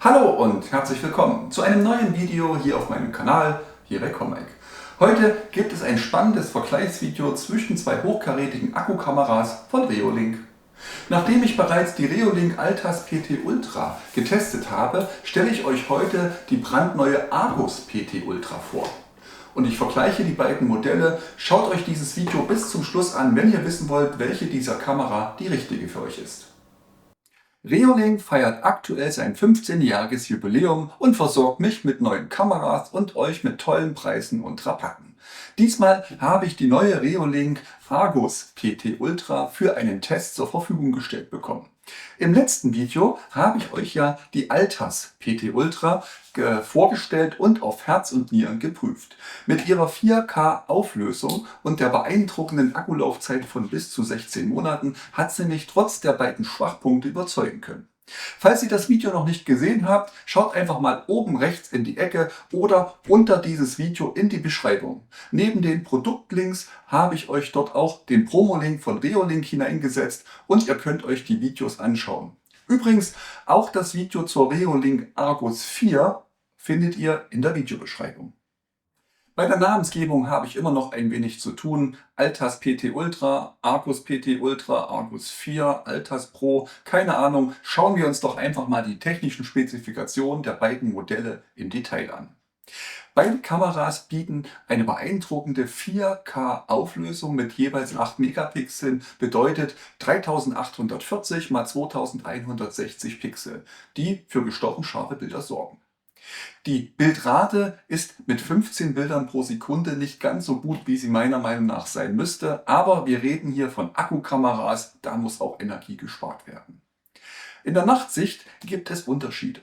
Hallo und herzlich willkommen zu einem neuen Video hier auf meinem Kanal, hier bei Comic. Heute gibt es ein spannendes Vergleichsvideo zwischen zwei hochkarätigen Akkukameras von Reolink. Nachdem ich bereits die Reolink Altas PT Ultra getestet habe, stelle ich euch heute die brandneue Argus PT Ultra vor. Und ich vergleiche die beiden Modelle. Schaut euch dieses Video bis zum Schluss an, wenn ihr wissen wollt, welche dieser Kamera die richtige für euch ist. Reolink feiert aktuell sein 15-jähriges Jubiläum und versorgt mich mit neuen Kameras und euch mit tollen Preisen und Rabatten. Diesmal habe ich die neue Reolink Argus PT Ultra für einen Test zur Verfügung gestellt bekommen. Im letzten Video habe ich euch ja die Altas PT Ultra vorgestellt und auf Herz und Nieren geprüft. Mit ihrer 4K Auflösung und der beeindruckenden Akkulaufzeit von bis zu 16 Monaten hat sie mich trotz der beiden Schwachpunkte überzeugen können. Falls ihr das Video noch nicht gesehen habt, schaut einfach mal oben rechts in die Ecke oder unter dieses Video in die Beschreibung. Neben den Produktlinks habe ich euch dort auch den Promo-Link von Reolink hineingesetzt und ihr könnt euch die Videos anschauen. Übrigens, auch das Video zur Reolink Argus 4 findet ihr in der Videobeschreibung. Bei der Namensgebung habe ich immer noch ein wenig zu tun. Altas PT Ultra, Argus PT Ultra, Argus 4, Altas Pro, keine Ahnung. Schauen wir uns doch einfach mal die technischen Spezifikationen der beiden Modelle im Detail an. Beide Kameras bieten eine beeindruckende 4K Auflösung mit jeweils 8 Megapixeln, bedeutet 3840 x 2160 Pixel, die für gestochen scharfe Bilder sorgen. Die Bildrate ist mit 15 Bildern pro Sekunde nicht ganz so gut, wie sie meiner Meinung nach sein müsste, aber wir reden hier von Akkukameras, da muss auch Energie gespart werden. In der Nachtsicht gibt es Unterschiede.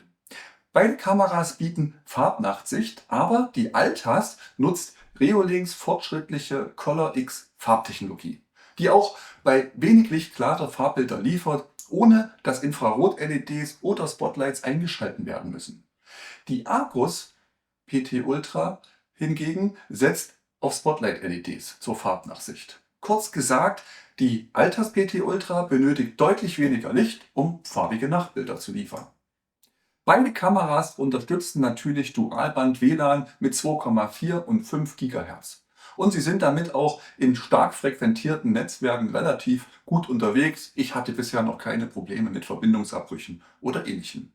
Beide Kameras bieten Farbnachtsicht, aber die Altas nutzt Reolinks fortschrittliche Color X Farbtechnologie, die auch bei wenig Licht klare Farbbilder liefert, ohne dass Infrarot-LEDs oder Spotlights eingeschalten werden müssen. Die Argus PT Ultra hingegen setzt auf Spotlight-LEDs zur Farbnachsicht. Kurz gesagt, die Altas PT Ultra benötigt deutlich weniger Licht, um farbige Nachtbilder zu liefern. Beide Kameras unterstützen natürlich Dualband WLAN mit 2,4 und 5 GHz. Und sie sind damit auch in stark frequentierten Netzwerken relativ gut unterwegs. Ich hatte bisher noch keine Probleme mit Verbindungsabbrüchen oder Ähnlichem.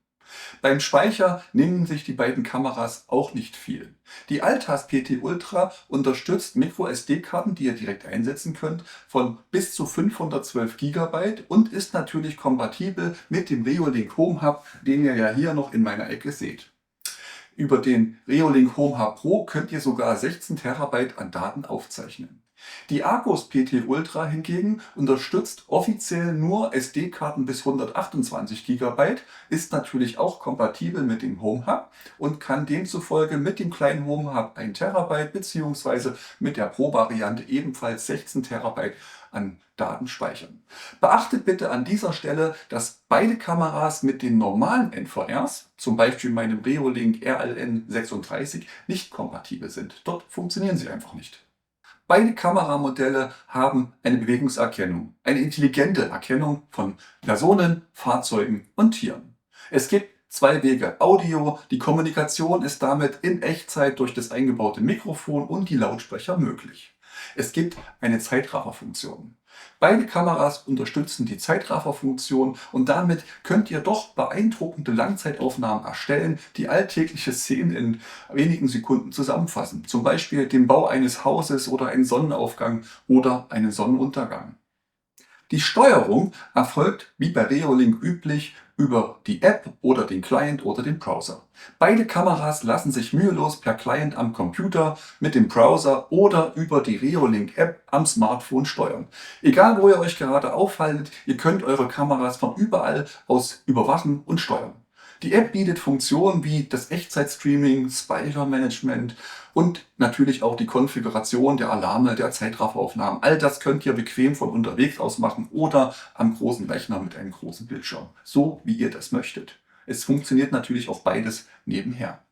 Beim Speicher nehmen sich die beiden Kameras auch nicht viel. Die Altas PT Ultra unterstützt MicroSD-Karten, die ihr direkt einsetzen könnt, von bis zu 512 GB und ist natürlich kompatibel mit dem Reolink Home Hub, den ihr ja hier noch in meiner Ecke seht. Über den Reolink Home Hub Pro könnt ihr sogar 16 TB an Daten aufzeichnen. Die Argus PT Ultra hingegen unterstützt offiziell nur SD-Karten bis 128 GB, ist natürlich auch kompatibel mit dem Home Hub und kann demzufolge mit dem kleinen Home Hub 1 TB bzw. mit der Pro-Variante ebenfalls 16 TB an Daten speichern. Beachtet bitte an dieser Stelle, dass beide Kameras mit den normalen NVRs, zum Beispiel meinem Reolink RLN 36, nicht kompatibel sind. Dort funktionieren sie einfach nicht. Beide Kameramodelle haben eine Bewegungserkennung, eine intelligente Erkennung von Personen, Fahrzeugen und Tieren. Es gibt zwei Wege Audio, die Kommunikation ist damit in Echtzeit durch das eingebaute Mikrofon und die Lautsprecher möglich. Es gibt eine Zeitrafferfunktion. Beide Kameras unterstützen die Zeitrafferfunktion und damit könnt ihr doch beeindruckende Langzeitaufnahmen erstellen, die alltägliche Szenen in wenigen Sekunden zusammenfassen. Zum Beispiel den Bau eines Hauses oder einen Sonnenaufgang oder einen Sonnenuntergang. Die Steuerung erfolgt wie bei Reolink üblich über die App oder den Client oder den Browser. Beide Kameras lassen sich mühelos per Client am Computer, mit dem Browser oder über die Reolink App am Smartphone steuern. Egal wo ihr euch gerade aufhaltet, ihr könnt eure Kameras von überall aus überwachen und steuern. Die App bietet Funktionen wie das Echtzeitstreaming, Speichermanagement und natürlich auch die Konfiguration der Alarme, der Zeitrafferaufnahmen. All das könnt ihr bequem von unterwegs aus machen oder am großen Rechner mit einem großen Bildschirm. So wie ihr das möchtet. Es funktioniert natürlich auch beides nebenher.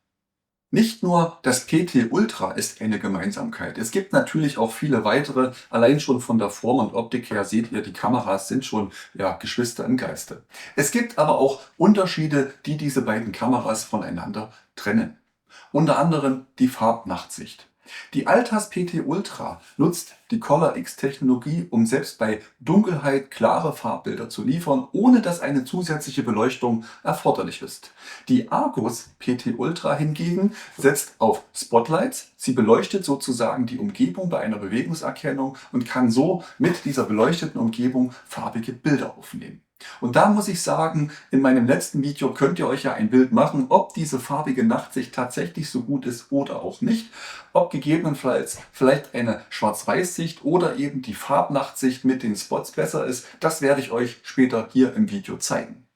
Nicht nur das PT Ultra ist eine Gemeinsamkeit. Es gibt natürlich auch viele weitere. Allein schon von der Form und Optik her seht ihr, die Kameras sind schon ja, Geschwister im Geiste. Es gibt aber auch Unterschiede, die diese beiden Kameras voneinander trennen. Unter anderem die Farbnachtsicht. Die Altas PT Ultra nutzt die Color X Technologie, um selbst bei Dunkelheit klare Farbbilder zu liefern, ohne dass eine zusätzliche Beleuchtung erforderlich ist. Die Argus PT Ultra hingegen setzt auf Spotlights. Sie beleuchtet sozusagen die Umgebung bei einer Bewegungserkennung und kann so mit dieser beleuchteten Umgebung farbige Bilder aufnehmen. Und da muss ich sagen, in meinem letzten Video könnt ihr euch ja ein Bild machen, ob diese farbige Nachtsicht tatsächlich so gut ist oder auch nicht. Ob gegebenenfalls vielleicht eine Schwarz-Weiß-Sicht oder eben die Farbnachtsicht mit den Spots besser ist, das werde ich euch später hier im Video zeigen.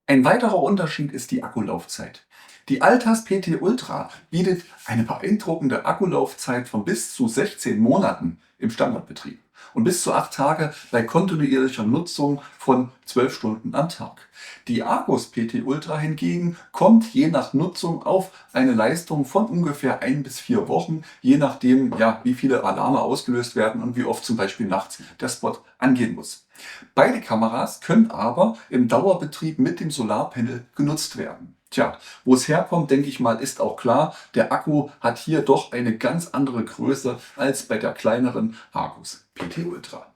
Ein weiterer Unterschied ist die Akkulaufzeit. Die Altas PT Ultra bietet eine beeindruckende Akkulaufzeit von bis zu 16 Monaten im Standardbetrieb und bis zu 8 Tage bei kontinuierlicher Nutzung von 12 Stunden am Tag. Die Argus PT Ultra hingegen kommt je nach Nutzung auf eine Leistung von ungefähr 1 bis 4 Wochen, je nachdem, ja, wie viele Alarme ausgelöst werden und wie oft zum Beispiel nachts der Spot angehen muss. Beide Kameras können aber im Dauerbetrieb mit dem Solarpanel genutzt werden. Tja, wo es herkommt, denke ich mal, ist auch klar. Der Akku hat hier doch eine ganz andere Größe als bei der kleineren Argus PT Ultra.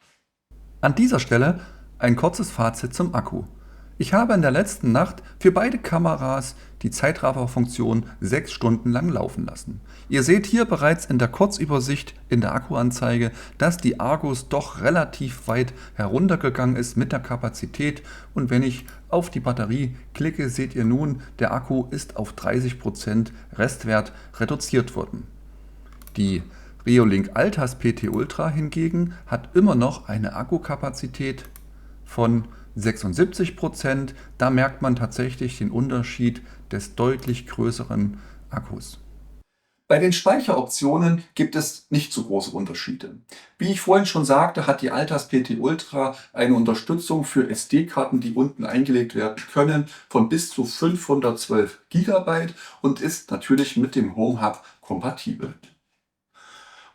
An dieser Stelle ein kurzes Fazit zum Akku. Ich habe in der letzten Nacht für beide Kameras die Zeitrafferfunktion 6 Stunden lang laufen lassen. Ihr seht hier bereits in der Kurzübersicht in der Akkuanzeige, dass die Argus doch relativ weit heruntergegangen ist mit der Kapazität, und wenn ich auf die Batterie klicke, seht ihr nun, der Akku ist auf 30% Restwert reduziert worden. Die Reolink Altas PT Ultra hingegen hat immer noch eine Akkukapazität von 76%. Da merkt man tatsächlich den Unterschied des deutlich größeren Akkus. Bei den Speicheroptionen gibt es nicht so große Unterschiede. Wie ich vorhin schon sagte, hat die Altas PT Ultra eine Unterstützung für SD-Karten, die unten eingelegt werden können, von bis zu 512 GB und ist natürlich mit dem Home Hub kompatibel.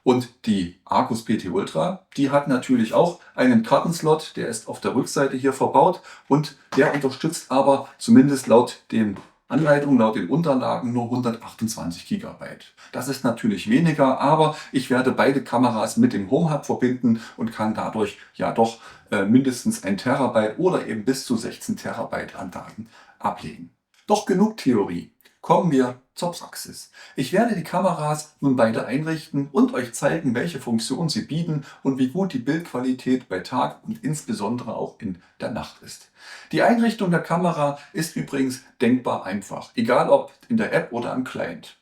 Und die Argus PT Ultra, die hat natürlich auch einen Kartenslot, der ist auf der Rückseite hier verbaut und der unterstützt aber zumindest laut den Anleitungen, laut den Unterlagen nur 128 GB. Das ist natürlich weniger, aber ich werde beide Kameras mit dem Home Hub verbinden und kann dadurch ja doch mindestens 1 Terabyte oder eben bis zu 16 Terabyte an Daten ablegen. Doch genug Theorie. Kommen wir zur Praxis. Ich werde die Kameras nun beide einrichten und euch zeigen, welche Funktionen sie bieten und wie gut die Bildqualität bei Tag und insbesondere auch in der Nacht ist. Die Einrichtung der Kamera ist übrigens denkbar einfach, egal ob in der App oder am Client.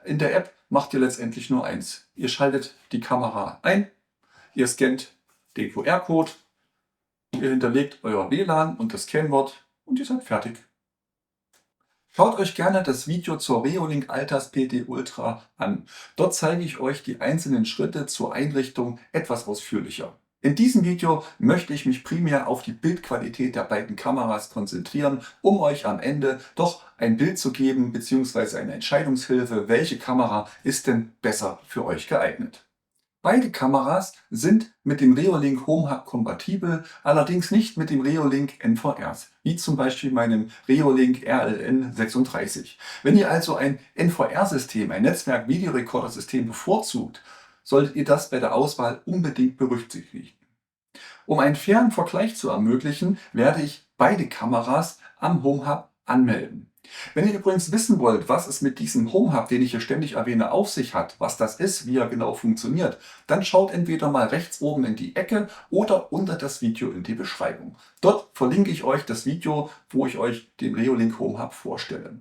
In der App macht ihr letztendlich nur eins. Ihr schaltet die Kamera ein, ihr scannt den QR-Code, ihr hinterlegt euer WLAN und das Kennwort und ihr seid fertig. Schaut euch gerne das Video zur Reolink Altas PT Ultra an. Dort zeige ich euch die einzelnen Schritte zur Einrichtung etwas ausführlicher. In diesem Video möchte ich mich primär auf die Bildqualität der beiden Kameras konzentrieren, um euch am Ende doch ein Bild zu geben bzw. eine Entscheidungshilfe, welche Kamera ist denn besser für euch geeignet. Beide Kameras sind mit dem Reolink Home Hub kompatibel, allerdings nicht mit dem Reolink NVRs, wie zum Beispiel meinem Reolink RLN 36. Wenn ihr also ein NVR-System, ein Netzwerk-Videorekorder-System bevorzugt, solltet ihr das bei der Auswahl unbedingt berücksichtigen. Um einen fairen Vergleich zu ermöglichen, werde ich beide Kameras am Home Hub anmelden. Wenn ihr übrigens wissen wollt, was es mit diesem Home Hub, den ich hier ständig erwähne, auf sich hat, was das ist, wie er genau funktioniert, dann schaut entweder mal rechts oben in die Ecke oder unter das Video in die Beschreibung. Dort verlinke ich euch das Video, wo ich euch den Reolink Home Hub vorstelle.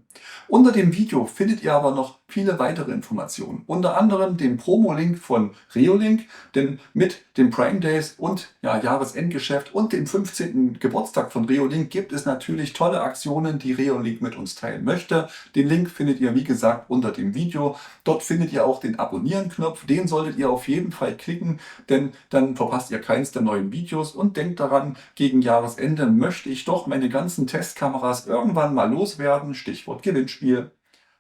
Unter dem Video findet ihr aber noch viele weitere Informationen, unter anderem den Promo-Link von Reolink, denn mit den Prime Days und Jahresendgeschäft und dem 15. Geburtstag von Reolink gibt es natürlich tolle Aktionen, die Reolink mit uns teilen möchte. Den Link findet ihr wie gesagt unter dem Video. Dort findet ihr auch den Abonnieren-Knopf, den solltet ihr auf jeden Fall klicken, denn dann verpasst ihr keins der neuen Videos und denkt daran, gegen Jahresende möchte ich doch meine ganzen Testkameras irgendwann mal loswerden, Stichwort Gewinnspiel.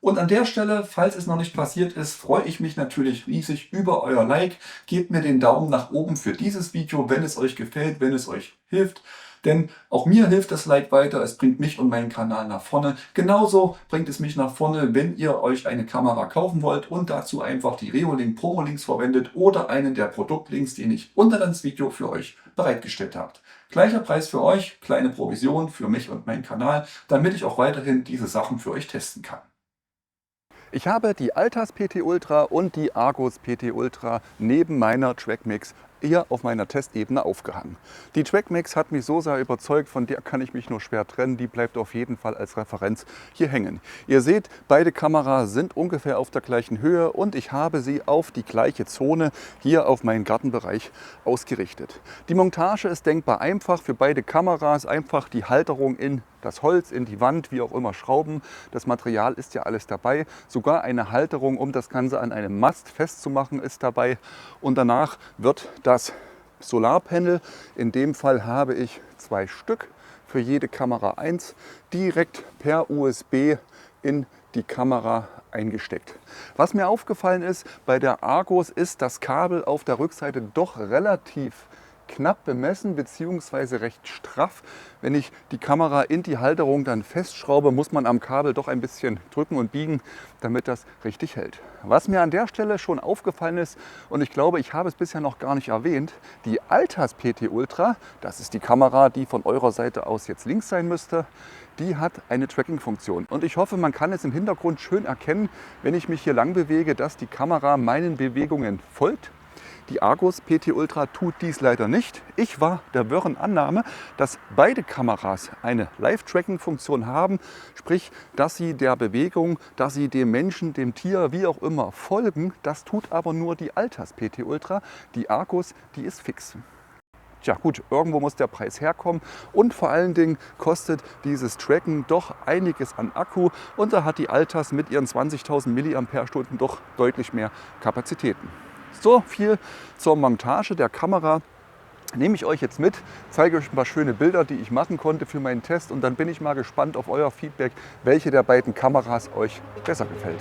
Und an der Stelle, falls es noch nicht passiert ist, freue ich mich natürlich riesig über euer Like. Gebt mir den Daumen nach oben für dieses Video, wenn es euch gefällt, wenn es euch hilft. Denn auch mir hilft das Like weiter, es bringt mich und meinen Kanal nach vorne. Genauso bringt es mich nach vorne, wenn ihr euch eine Kamera kaufen wollt und dazu einfach die Reolink Promo-Links verwendet oder einen der Produktlinks, den ich unter das Video für euch bereitgestellt habe. Gleicher Preis für euch, kleine Provision für mich und meinen Kanal, damit ich auch weiterhin diese Sachen für euch testen kann. Ich habe die Altas PT Ultra und die Argus PT Ultra neben meiner Trackmix hier auf meiner Testebene aufgehangen. Die Trackmix hat mich so sehr überzeugt, von der kann ich mich nur schwer trennen. Die bleibt auf jeden Fall als Referenz hier hängen. Ihr seht, beide Kameras sind ungefähr auf der gleichen Höhe und ich habe sie auf die gleiche Zone hier auf meinen Gartenbereich ausgerichtet. Die Montage ist denkbar einfach für beide Kameras. Einfach die Halterung in das Holz, in die Wand, wie auch immer schrauben. Das Material ist ja alles dabei. Sogar eine Halterung, um das Ganze an einem Mast festzumachen, ist dabei. Und danach wird das Solarpanel, in dem Fall habe ich 2 Stück, für jede Kamera 1, direkt per USB in die Kamera eingesteckt. Was mir aufgefallen ist, bei der Argus ist das Kabel auf der Rückseite doch relativ knapp bemessen bzw. recht straff. Wenn ich die Kamera in die Halterung dann festschraube, muss man am Kabel doch ein bisschen drücken und biegen, damit das richtig hält. Was mir an der Stelle schon aufgefallen ist, und ich glaube, ich habe es bisher noch gar nicht erwähnt, die Altas PT Ultra, das ist die Kamera, die von eurer Seite aus jetzt links sein müsste, die hat eine Tracking-Funktion. Und ich hoffe, man kann es im Hintergrund schön erkennen, wenn ich mich hier lang bewege, dass die Kamera meinen Bewegungen folgt. Die Argus PT Ultra tut dies leider nicht. Ich war der wirren Annahme, dass beide Kameras eine Live-Tracking-Funktion haben, sprich, dass sie der Bewegung, dass sie dem Menschen, dem Tier, wie auch immer folgen. Das tut aber nur die Altas PT Ultra. Die Argus, die ist fix. Tja gut, irgendwo muss der Preis herkommen und vor allen Dingen kostet dieses Tracken doch einiges an Akku und da hat die Altas mit ihren 20.000 mAh doch deutlich mehr Kapazitäten. So viel zur Montage der Kamera. Nehme ich euch jetzt mit, zeige euch ein paar schöne Bilder, die ich machen konnte für meinen Test und dann bin ich mal gespannt auf euer Feedback, welche der beiden Kameras euch besser gefällt.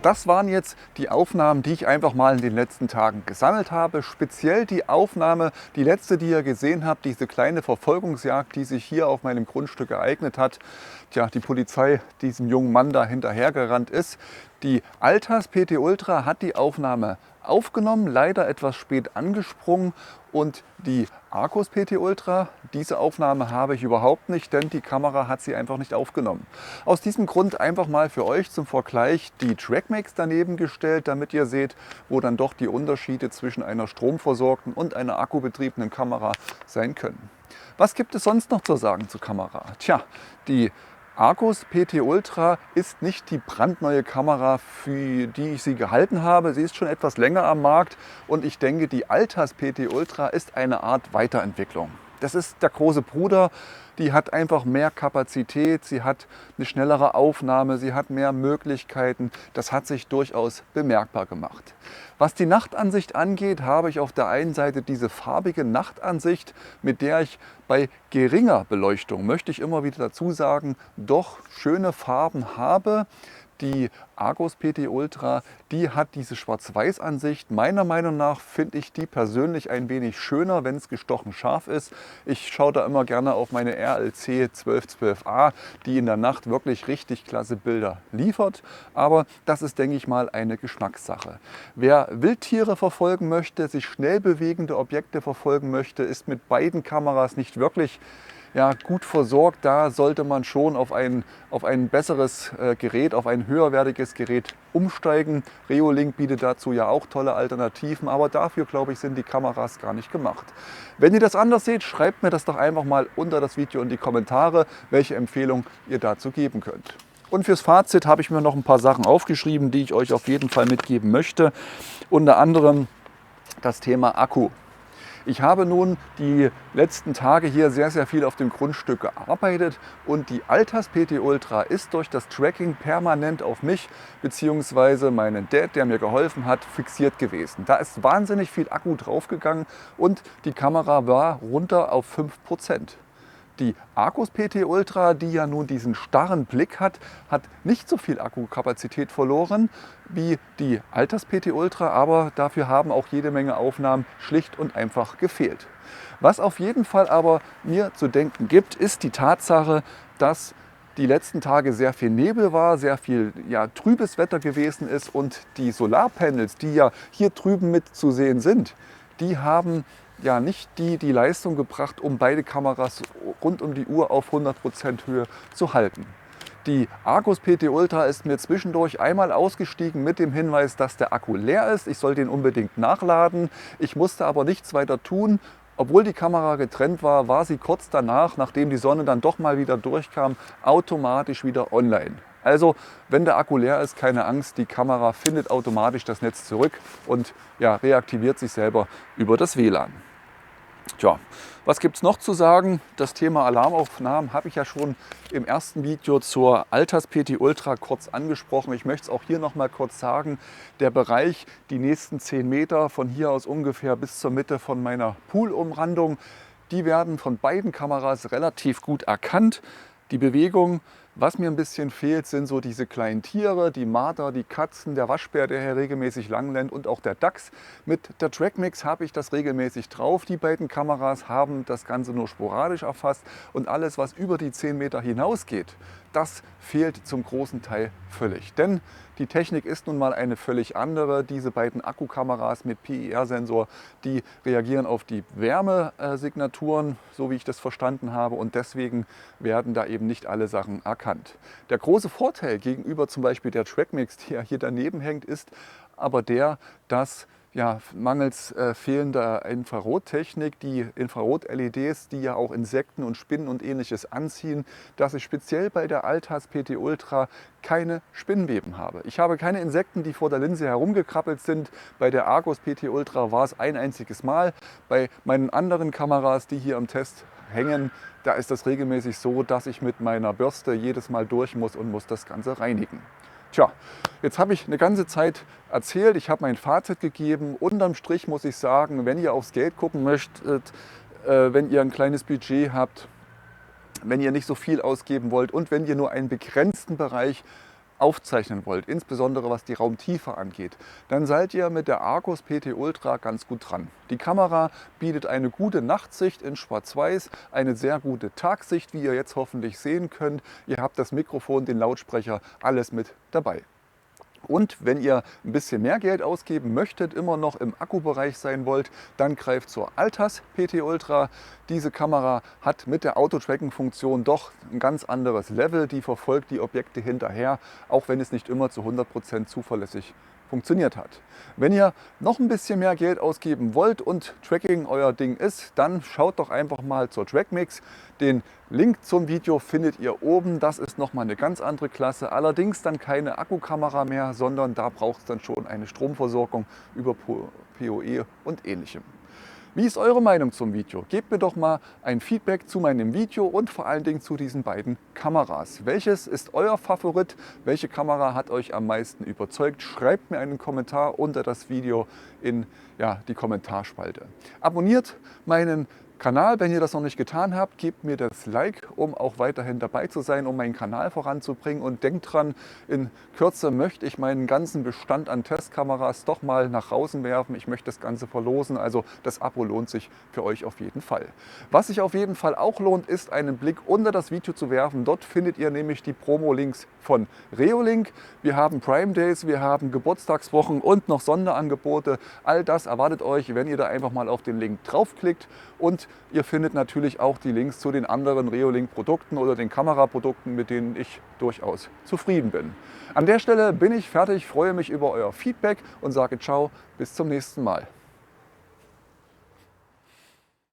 Das waren jetzt die Aufnahmen, die ich einfach mal in den letzten Tagen gesammelt habe. Speziell die Aufnahme, die letzte, die ihr gesehen habt, diese kleine Verfolgungsjagd, die sich hier auf meinem Grundstück ereignet hat. Tja, die Polizei diesem jungen Mann da hinterhergerannt ist. Die Altas PT Ultra hat die Aufnahme aufgenommen, leider etwas spät angesprungen und die Argus PT Ultra, diese Aufnahme habe ich überhaupt nicht, denn die Kamera hat sie einfach nicht aufgenommen. Aus diesem Grund einfach mal für euch zum Vergleich die Trackmix daneben gestellt, damit ihr seht, wo dann doch die Unterschiede zwischen einer stromversorgten und einer akkubetriebenen Kamera sein können. Was gibt es sonst noch zu sagen zur Kamera? Tja, die Argus PT Ultra ist nicht die brandneue Kamera, für die ich sie gehalten habe. Sie ist schon etwas länger am Markt und ich denke, die Altas PT Ultra ist eine Art Weiterentwicklung. Das ist der große Bruder, die hat einfach mehr Kapazität, sie hat eine schnellere Aufnahme, sie hat mehr Möglichkeiten. Das hat sich durchaus bemerkbar gemacht. Was die Nachtansicht angeht, habe ich auf der einen Seite diese farbige Nachtansicht, mit der ich bei geringer Beleuchtung, möchte ich immer wieder dazu sagen, doch schöne Farben habe. Die Argus PT Ultra, die hat diese Schwarz-Weiß-Ansicht. Meiner Meinung nach finde ich die persönlich ein wenig schöner, wenn es gestochen scharf ist. Ich schaue da immer gerne auf meine RLC 1212A, die in der Nacht wirklich richtig klasse Bilder liefert. Aber das ist, denke ich mal, eine Geschmackssache. Wer Wildtiere verfolgen möchte, sich schnell bewegende Objekte verfolgen möchte, ist mit beiden Kameras nicht wirklich ja, gut versorgt. Da sollte man schon auf ein besseres Gerät, auf ein höherwertiges Gerät umsteigen. Reolink bietet dazu ja auch tolle Alternativen, aber dafür, glaube ich, sind die Kameras gar nicht gemacht. Wenn ihr das anders seht, schreibt mir das doch einfach mal unter das Video in die Kommentare, welche Empfehlung ihr dazu geben könnt. Und fürs Fazit habe ich mir noch ein paar Sachen aufgeschrieben, die ich euch auf jeden Fall mitgeben möchte. Unter anderem das Thema Akku. Ich habe nun die letzten Tage hier sehr viel auf dem Grundstück gearbeitet und die Altas PT Ultra ist durch das Tracking permanent auf mich bzw. meinen Dad, der mir geholfen hat, fixiert gewesen. Da ist wahnsinnig viel Akku draufgegangen und die Kamera war runter auf 5%. Die Argus PT Ultra, die ja nun diesen starren Blick hat, hat nicht so viel Akkukapazität verloren wie die Altas PT Ultra, aber dafür haben auch jede Menge Aufnahmen schlicht und einfach gefehlt. Was auf jeden Fall aber mir zu denken gibt, ist die Tatsache, dass die letzten Tage sehr viel Nebel war, sehr viel trübes Wetter gewesen ist und die Solarpanels, die ja hier drüben mit zu sehen sind, die haben ja nicht die Leistung gebracht, um beide Kameras rund um die Uhr auf 100% Höhe zu halten. Die Argus PT Ultra ist mir zwischendurch einmal ausgestiegen mit dem Hinweis, dass der Akku leer ist. Ich soll den unbedingt nachladen. Ich musste aber nichts weiter tun. Obwohl die Kamera getrennt war, war sie kurz danach, nachdem die Sonne dann doch mal wieder durchkam, automatisch wieder online. Also, wenn der Akku leer ist, keine Angst, die Kamera findet automatisch das Netz zurück und reaktiviert sich selber über das WLAN. Tja, was gibt es noch zu sagen? Das Thema Alarmaufnahmen habe ich ja schon im ersten Video zur Altas PT Ultra kurz angesprochen. Ich möchte es auch hier noch mal kurz sagen. Der Bereich, die nächsten 10 Meter von hier aus ungefähr bis zur Mitte von meiner Poolumrandung, die werden von beiden Kameras relativ gut erkannt. Die Bewegung, was mir ein bisschen fehlt, sind so diese kleinen Tiere, die Marder, die Katzen, der Waschbär, der hier regelmäßig langrennt und auch der Dachs. Mit der Trackmix habe ich das regelmäßig drauf. Die beiden Kameras haben das Ganze nur sporadisch erfasst und alles, was über die 10 Meter hinausgeht, das fehlt zum großen Teil völlig. Denn die Technik ist nun mal eine völlig andere. Diese beiden Akkukameras mit PIR-Sensor, die reagieren auf die Wärmesignaturen, so wie ich das verstanden habe. Und deswegen werden da eben nicht alle Sachen erkannt. Der große Vorteil gegenüber zum Beispiel der Trackmix, die ja hier daneben hängt, ist aber der, dass mangels fehlender Infrarottechnik, die Infrarot-LEDs, die ja auch Insekten und Spinnen und ähnliches anziehen, dass ich speziell bei der Altas PT Ultra keine Spinnweben habe. Ich habe keine Insekten, die vor der Linse herumgekrabbelt sind. Bei der Argus PT Ultra war es ein einziges Mal. Bei meinen anderen Kameras, die hier im Test hängen, da ist das regelmäßig so, dass ich mit meiner Bürste jedes Mal durch muss und muss das Ganze reinigen. Tja, jetzt habe ich eine ganze Zeit erzählt, ich habe mein Fazit gegeben. Unterm Strich muss ich sagen, wenn ihr aufs Geld gucken möchtet, wenn ihr ein kleines Budget habt, wenn ihr nicht so viel ausgeben wollt und wenn ihr nur einen begrenzten Bereich aufzeichnen wollt, insbesondere was die Raumtiefe angeht, dann seid ihr mit der Argus PT Ultra ganz gut dran. Die Kamera bietet eine gute Nachtsicht in Schwarz-Weiß, eine sehr gute Tagsicht, wie ihr jetzt hoffentlich sehen könnt. Ihr habt das Mikrofon, den Lautsprecher, alles mit dabei. Und wenn ihr ein bisschen mehr Geld ausgeben möchtet, immer noch im Akkubereich sein wollt, dann greift zur Altas PT Ultra. Diese Kamera hat mit der Auto-Tracking-Funktion doch ein ganz anderes Level. Die verfolgt die Objekte hinterher, auch wenn es nicht immer zu 100% zuverlässig funktioniert hat. Wenn ihr noch ein bisschen mehr Geld ausgeben wollt und Tracking euer Ding ist, dann schaut doch einfach mal zur Trackmix. Den Link zum Video findet ihr oben. Das ist nochmal eine ganz andere Klasse. Allerdings dann keine Akkukamera mehr, sondern da braucht es dann schon eine Stromversorgung über PoE und ähnlichem. Wie ist eure Meinung zum Video? Gebt mir doch mal ein Feedback zu meinem Video und vor allen Dingen zu diesen beiden Kameras. Welches ist euer Favorit? Welche Kamera hat euch am meisten überzeugt? Schreibt mir einen Kommentar unter das Video in die Kommentarspalte. Abonniert meinen Kanal, wenn ihr das noch nicht getan habt, gebt mir das Like, um auch weiterhin dabei zu sein, um meinen Kanal voranzubringen. Und denkt dran, in Kürze möchte ich meinen ganzen Bestand an Testkameras doch mal nach draußen werfen. Ich möchte das Ganze verlosen, also das Abo lohnt sich für euch auf jeden Fall. Was sich auf jeden Fall auch lohnt, ist einen Blick unter das Video zu werfen. Dort findet ihr nämlich die Promo-Links von Reolink. Wir haben Prime Days, wir haben Geburtstagswochen und noch Sonderangebote. All das erwartet euch, wenn ihr da einfach mal auf den Link draufklickt. Und Und ihr findet natürlich auch die Links zu den anderen Reolink-Produkten oder den Kameraprodukten, mit denen ich durchaus zufrieden bin. An der Stelle bin ich fertig, freue mich über euer Feedback und sage ciao, bis zum nächsten Mal.